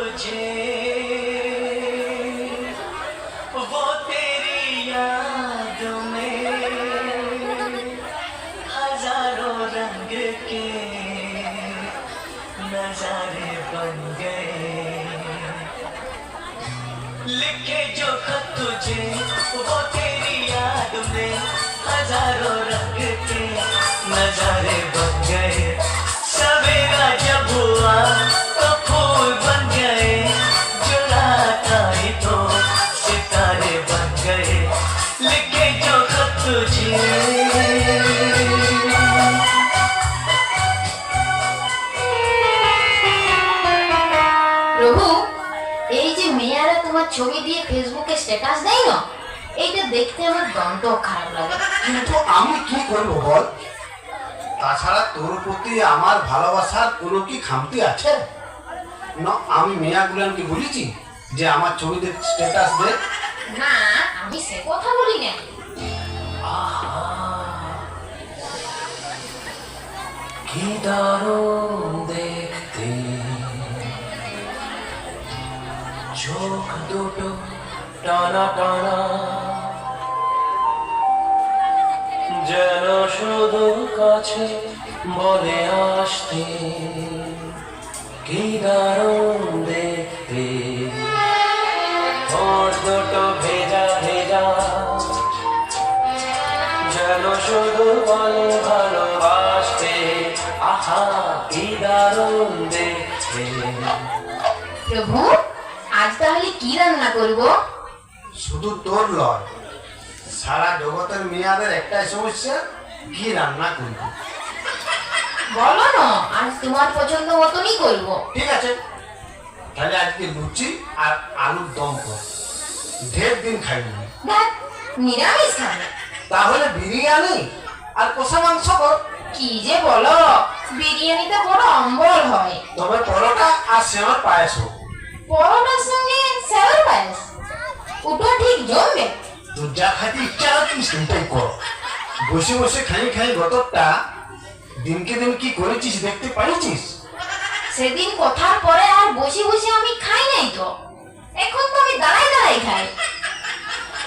तुझे वो तेरी याद में हजारों रंग के नजारे बन गए लिखे जो खत तुझे वो तेरी याद में हजारों रंग के नजारे बन गए सवेरा जब हुआ तो फूल बन गए जो रात आई तो सितारे बन गए लिखे जो खत तुझे প্রভু এই যে মেয়েরা তোমার ছবি দিয়ে ফেসবুকে স্ট্যাটাস দেয় না এইটা দেখতে আমার দন্ত খারাপ লাগে কিন্তু আমি কি করবো বল তাছাড়া তোর প্রতি আমার ভালোবাসার কোনো কি খামতি আছে না আমি মেয়াগুলানকে বলেছি যে আমার ছবিতে স্ট্যাটাস দে না আমি সে কথা বলি না কি দারুণ দেখতে চোখ দুটো টানা টানা যেন শুধু কাছে বলে আসতে কি দারুণ দেখতে ঠোঁট দুটো ভেজা ভেজা যেন শুধু বলে ভালোবাসতে আহা কি দারুণ দেখতে প্রভু আজ তাহলে কি রান্না করব শুধু তোর লয় সারা জগতের মেয়াদের একটাই সমস্যা কি রান্না করবি বলো না আজ তোমার পছন্দ মতনই করব ঠিক আছে তাহলে আজকে লুচি আর আলুর দম কর ঢের দিন খাইনি দেখ নিরামিষ খাবে তাহলে বিরিয়ানি আর কষা মাংস কর কি যে বলো বিরিয়ানিতে বড় অম্বল হয় তবে পরোটা আর সেমার পায়েস হোক পরোটার সঙ্গে সেওর পায়েস ওটা ঠিক জমবে তোর যা খাইতে ইচ্ছা হয় তুই সেটাই কর বসে বসে খাই খাই গতরটা দিনকে দিন কি করেছিস দেখতে পাইছিস সেদিন কথার পরে আর বসে বসে আমি খাই নাই তো এখন তো আমি দাঁড়াই দাঁড়াই খাই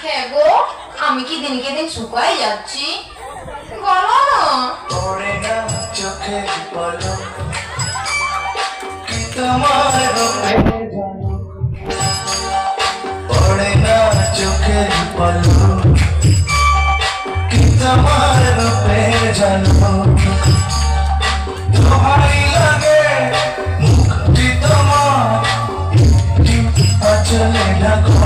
হ্যাঁ গো আমি কি দিনকে দিন শুকাই যাচ্ছি বলো না পড়ে না চোখে বলো কি তোমার রূপে জানো পড়ে না চোখে বলো কি তোমার রূপে জানো দোহাই লাগে মুক্তি তোমার চলে লাগো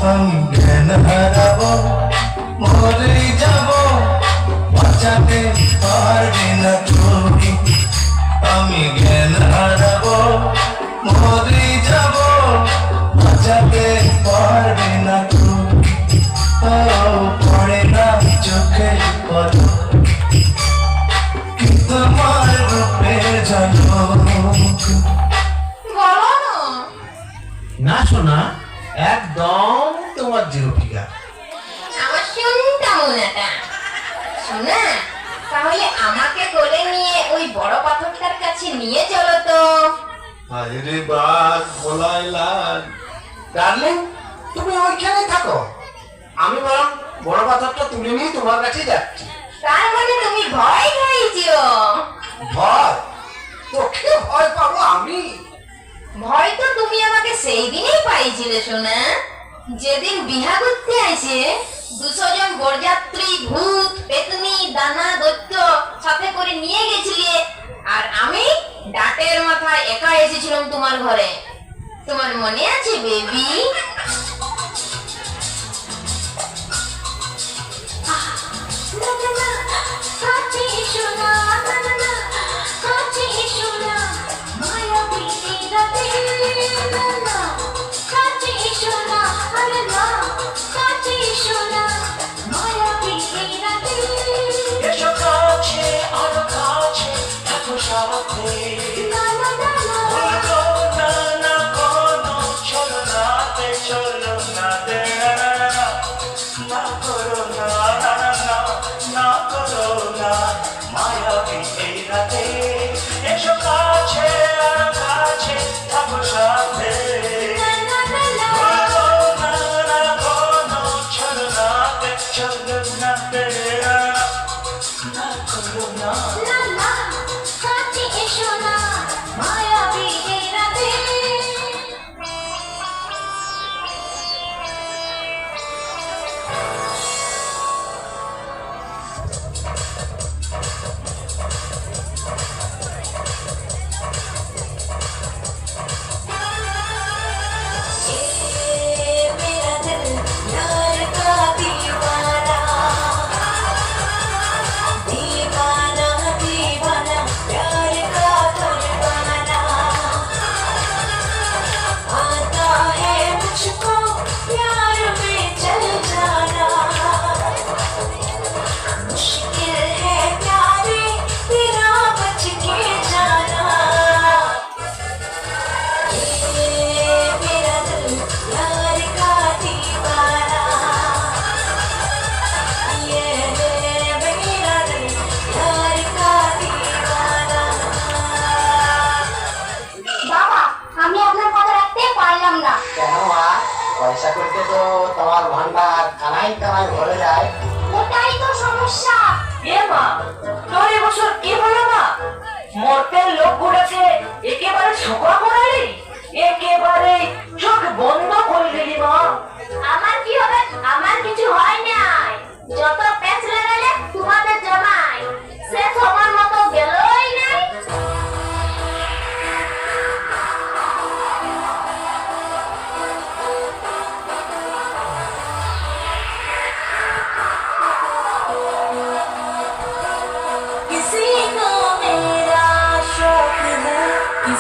আমি জ্ঞান হারাবো মরে যাবো বাঁচাতে পারবে না তুমি আমি জ্ঞান হারাবো মরে যাবো বাঁচাতে পারবে না তুমি পড়ে না চোখে বলো কি তোমার রূপে জানো বলো না না শোনা একদম তোমার জিরো ফিগার আমার শুনতা মনাটা শোনা তাহলে আমাকে কোলে নিয়ে ওই বড় পাথরটার কাছে নিয়ে চলো তো আরে বাস বলাই লাল ডার্লিং তুমি ওইখানেই থাকো আমি বরং বড় পাথরটা তুলে নিয়ে তোমার কাছে যাচ্ছি তার মানে তুমি ভয় খাইছো ভয় তোকে ভয় পাবো আমি ভয় তো তুমি আমাকে সেই দিনই পাইছিলে শোনা যেদিন বিহা করতে আইছে 200 জন বরযাত্রী ভূত পেতনি দানা দৈত্য সাথে করে নিয়ে গেছিলে আর আমি ডাটের মাথায় একা এসেছিলাম তোমার ঘরে তোমার মনে আছে বেবি এসো কাছে আরো কাছে থাকো সাথে বলবো না না কোনো চলো নাতে না করো না না করো না মায়াবী এই রাতে এসো কাছে আরো কাছে থাকো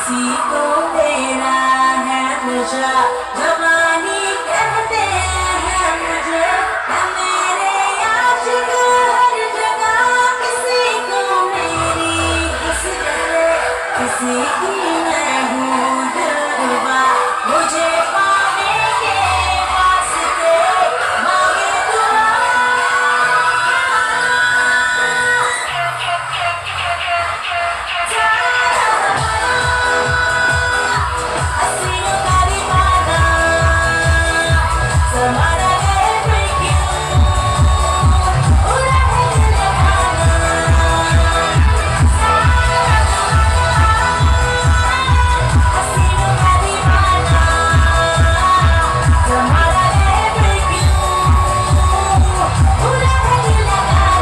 किसी को तेरा है नशा जवानी कहते हैं मुझे है मेरे आशिक हर जगह किसी को मेरी हसरत किसी की मैं हूँ दिलरुबा मुझे पाने के वास्ते मांगे दुआ हसीनों का दीवाना समारा है break you उड़ा है दिल लगाना हसीनों का दीवाना समारा है break you उड़ा है दिल लगाना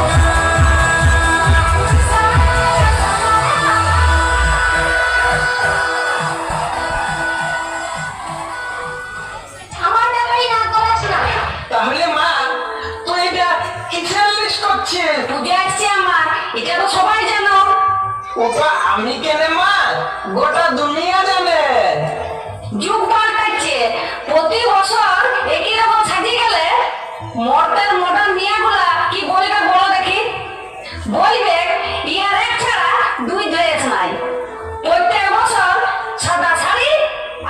আমার টাকাই না করাস না। তাহলে মা তো এটা কিসের লিস্ট করছে? পূজা আসছে আমার, এটা তো সবাই জানো। ওটা আমি কেন মা, গোটা দুনিয়া জানে। যুগ পাল্টাচ্ছে, প্রতি বছর একই রকম সাজিয়ে গেলে মর্তের মডার্ন মিয়াগুলা কি বলবে বলো দেখি? বলবে ইয়ার এক ছাড়া দুই ড্রেস নাই, প্রত্যেক বছর সাদা শাড়ি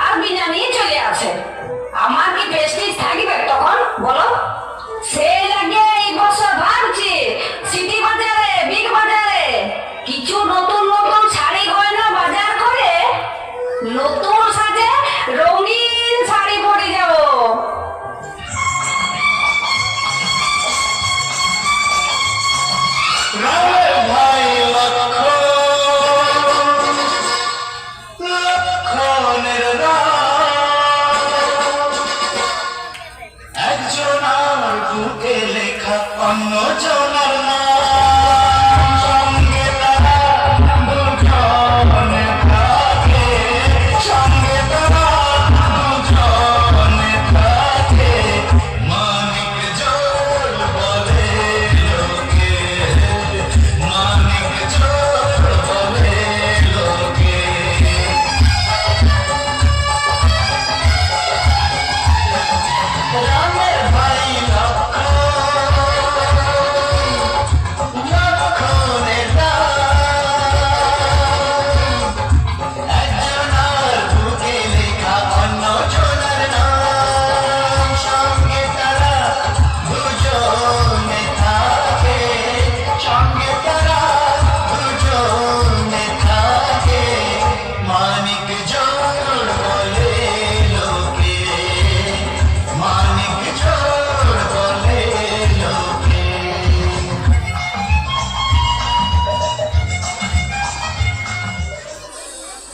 আর বিনা নিয়ে চলে আসে। আমার কি প্রেস্টিজ থাকবে তখন বলো? সেই লাগে এই বছর ভাবছি সিটি বাজারে বিগ বাজারে কিছু নতুন নতুন শাড়ি গয়না বাজার করে নতুন সাজে রঙিন শাড়ি পরে যাব। রামের ভাই লক্ষণের রাম, একজনার বুকে লেখা অন্য জনার নাম, সঙ্গে তারা দুজনে থাকে, সঙ্গে তারা দুজনে থাকে, মানিক জোর বলে লোকে, মানিক জোর বলে লোকে। রামের ভাই লক্ষণের রাম, একজনার বুকে লেখা অন্য জনার নাম, সঙ্গে তারা দুজনে থাকে, সঙ্গে তারা দুজনে থাকে, মানিক জোর বলে লোকে, মানিক জোর বলে লোকে।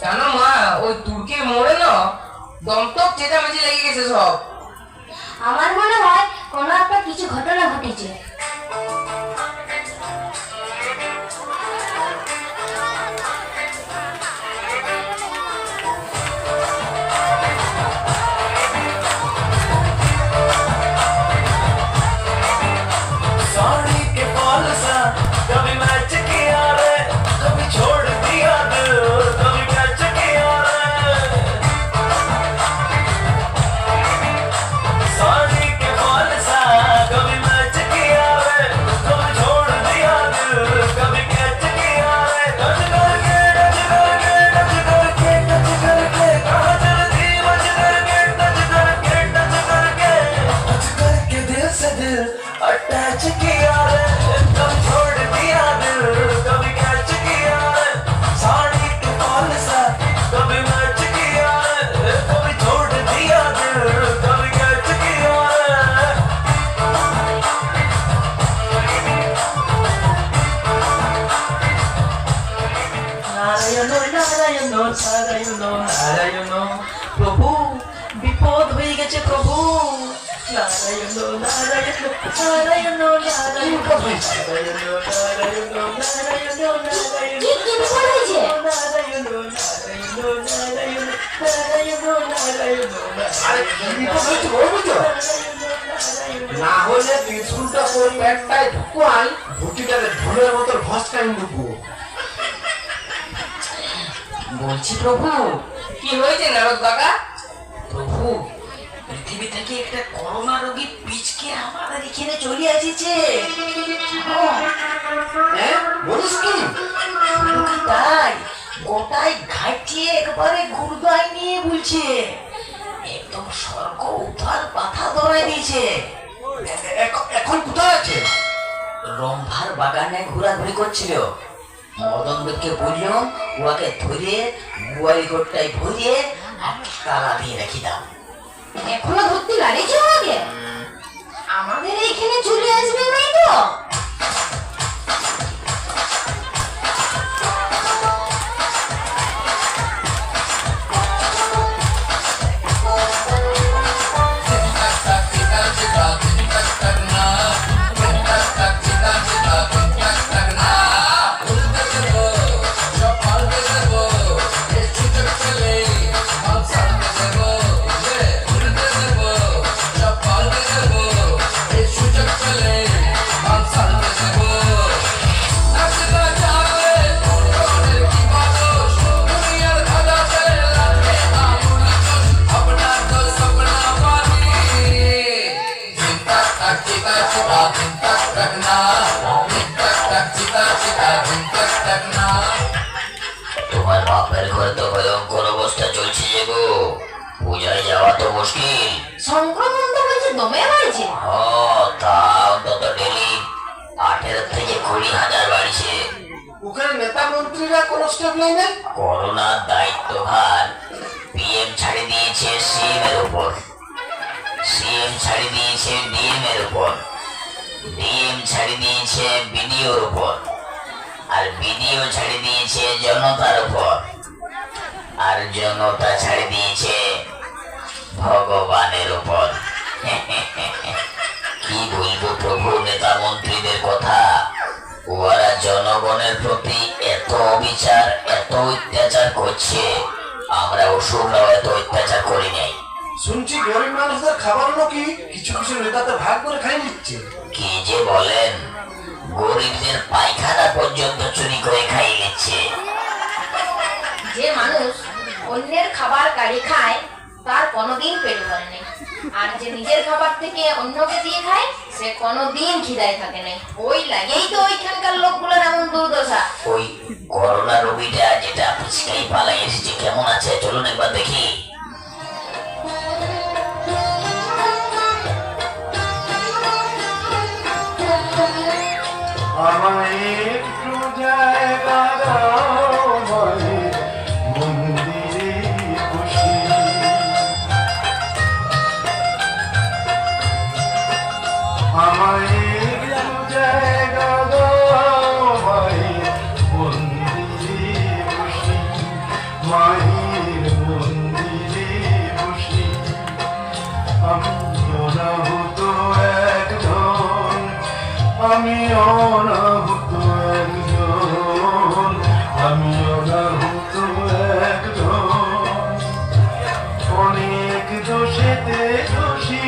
কেন মা, ওই তুর্কি মোড়ে না দমটক চেঁচামেচি লেগে গেছে সব। আমার মনে হয় কোনো একটা কিছু ঘটনা ঘটেছে। साड़ी के फॉल सा कभी मैच किया रे कभी छोड़ दिया दिल कभी कैच किया रे साड़ी के फॉल सा कभी मैच किया रे कभी छोड़ दिया दिल कभी कैच किया रे टच करके टच करके टच करके टच करके कहाँ चलती मच करके टच करके टच करके टच करके दिल से दिल अटैच किया रे कभी छोड़ दिया दिल कभी कैच किया रे साड़ी के फॉल सा कभी मैच किया रे कभी छोड़ दिया दिल कभी कैच किया रे नारायण नारायण नारायण नारायण प्रभु विपद হয়ে গেছে প্রভু নারায়ণ নারায়ণ নারায়ণ নারায়ণ প্রভু নারায়ণ নারায়ণ নারায়ণ নারায়ণ কি কি বিপদ হয়েছে? নারায়ণ নারায়ণ নারায়ণ নারায়ণ আরে কি বিপদ হয়েছে বলবো তো? না হলে ত্রিশুলটা ওর পেটটায় ঢুকুয়াই, ভুটিটারে ঢোলের মতো ভসকাই ঢুকবো। বলছি প্রভু, কি হয়েছে নারদ কাকা? প্রভু, পৃথিবী থেকে একটা করোনা রোগী পিচকে আমাদের এখানে চলে আসিছে। হ্যাঁ, বলিস কি? শুধু কি তাই, গোটাই ঘাটিয়ে একবারে গুরগাই নিয়ে বলছে, একদম স্বর্গ উদ্ধার পাথা ধরে দিয়েছে। এখন কোথায় আছে? রম্ভার বাগানে ঘোরাঘুরি করছিল। মদন লোককে বলল ওকে ধরে গোয়ালি গোটাই ভরিয়ে আর তালা দিয়ে রেখে দাও। এখনো ধরতে লাড়িয়েছ আমাকে? আমাদের এইখানে চলে আসবে নাই তো? তোমার বাপের ঘরে তো ভয়ঙ্কর অবস্থা চলছে যে গো, পূজায় যাওয়া তো মুশকিল। সংক্রমণ তো বলছে দমে বাড়ছে। তা অন্তত ডেলি 18 থেকে 20,000 বাড়ছে। ওখানে নেতা মন্ত্রীরা কোনো স্টেপ নেই না? করোনার দায়িত্বভার পিএম ছাড়ি দিয়েছে সিএম এর উপর, সিএম ছাড়ি দিয়েছে ডিএম এর উপর, ডিএম ছাড়ি দিয়েছে বিডিওর উপর, আর বিডিও ছাড়ি দিয়েছে জনতার উপর, আর জনতা ছাড়ি দিয়েছে ভগবানের উপর। কি বলবো প্রভু নেতা মন্ত্রীদের কথা, ওরা জনগণের প্রতি এত অবিচার, এত অত্যাচার করছে, আমরা অসুররাও এত অত্যাচার করি নাই। শুনছি গরিব মানুষদের খাবার নাকি কিছু কিছু নেতাতে ভাগ করে খাই নিচ্ছে। কি যে বলেন, গরিবদের পায়খানা পর্যন্ত চুরি করে খাই নিচ্ছে। যে মানুষ অন্যের খাবার কাড়ি খায় তার কোনোদিন পেট ভরে নেই, আর যে নিজের খাবার থেকে অন্যকে দিয়ে খায় সে কোনোদিন খিদায় থাকে না। ওই লাগেই তো ওইখানকার লোকগুলোর এমন দুর্দশা। ওই করোনা রোগীটা যেটা পিছকাই পালাই এসেছে কেমন আছে চলুন একবার দেখি। আমায় একটু জায়গা দাও মায়ের মন্দিরে বসি, আমায় একটু জায়গা দাও মায়ের মন্দিরে বসি, মায়ের মন্দিরে বসি। আমি অনাহুত একজন, আমি অনাহুত একজন, আমি অনাহুত একজন, অনেক দোষেতে দোষী,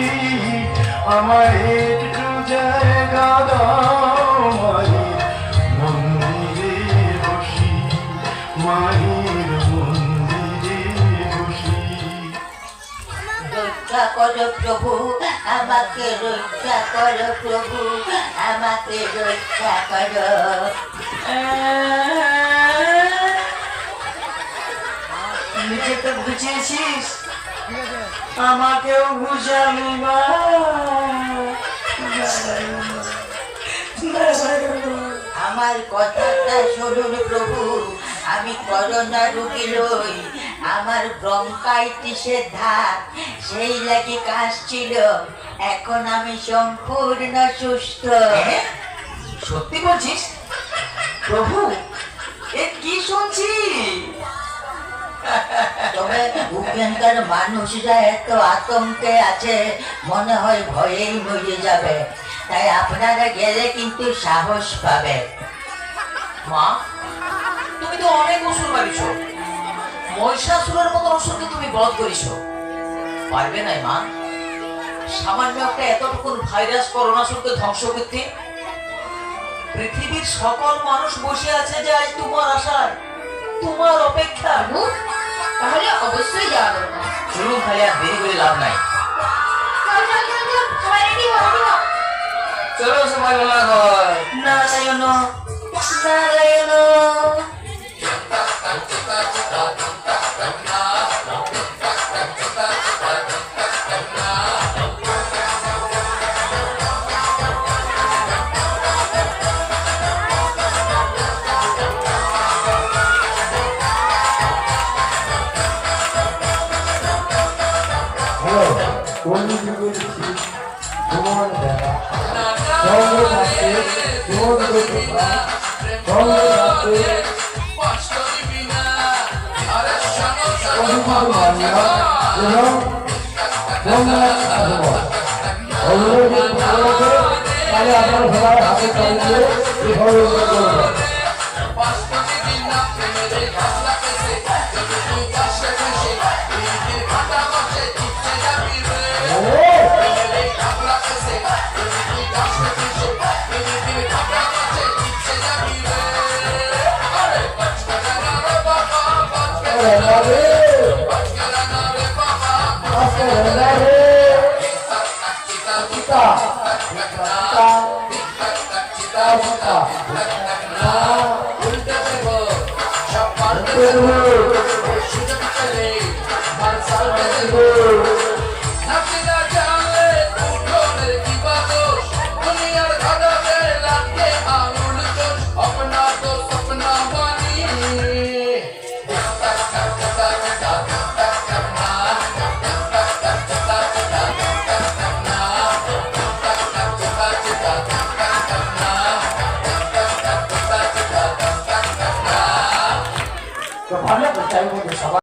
আমার একটু জায়গা দাও মায়ের মন্দিরে বসি, মায়ের মন্দিরে বসি। রক্ষা করো প্রভু আমাকে, রক্ষা করো প্রভু আমাকে, রক্ষা করো। নিজেকে বুঝেছিস, আমাকেও বুঝাবি মা। আমার কথাটা শুনুন প্রভু, আমি করোনা রোগী লই, আমার ব্রঙ্কাইটিসের ধার সেই লাগি কাশছিল, এখন আমি সম্পূর্ণ সুস্থ। সত্যি বলছিস প্রভু? এ কি শুনছি? তবে ওখানকার মানুষরা এত আতঙ্কে আছে, মনে হয় ভয়েই মরে যাবে, তাই আপনারা গেলে কিন্তু সাহস পাবে। মা, তুমি তো অনেক ওষুধ মারিছ, মহিষাসুরের মতো ওষুধকে তুমি বধ করিস, পারবে না মা সামান্য একটা এতটুকু ভাইরাস করোনাসুরকে ধ্বংস করতে? পৃথিবীর সকল মানুষ বসে আছে যে আজ তোমার আশায়, তোমার অপেক্ষা। ধুর, তাহলে অবশ্যই যাওয়া দরকার। চলুন খালি আর দেরি করে লাভ নাই। চল চল চল চল, সবাই রেডি হও, রেডি হও। চলো সবাই মামা ঘর। নারায়ণ নারায়ণ। হ্যালো, পন্ডিত বলছি, সুমন বেড়া। সঙ্গে থাকতে সুমন বেড়া, সঙ্গে থাকতে অভিমান মানিয়া এবং সোমনাথ আগমন। অভিযোগের পক্ষে তাহলে আপনারা সবাই হাতে তালি দিয়ে এই ঘরে করবেন। तो भालो बच्चा को सवाल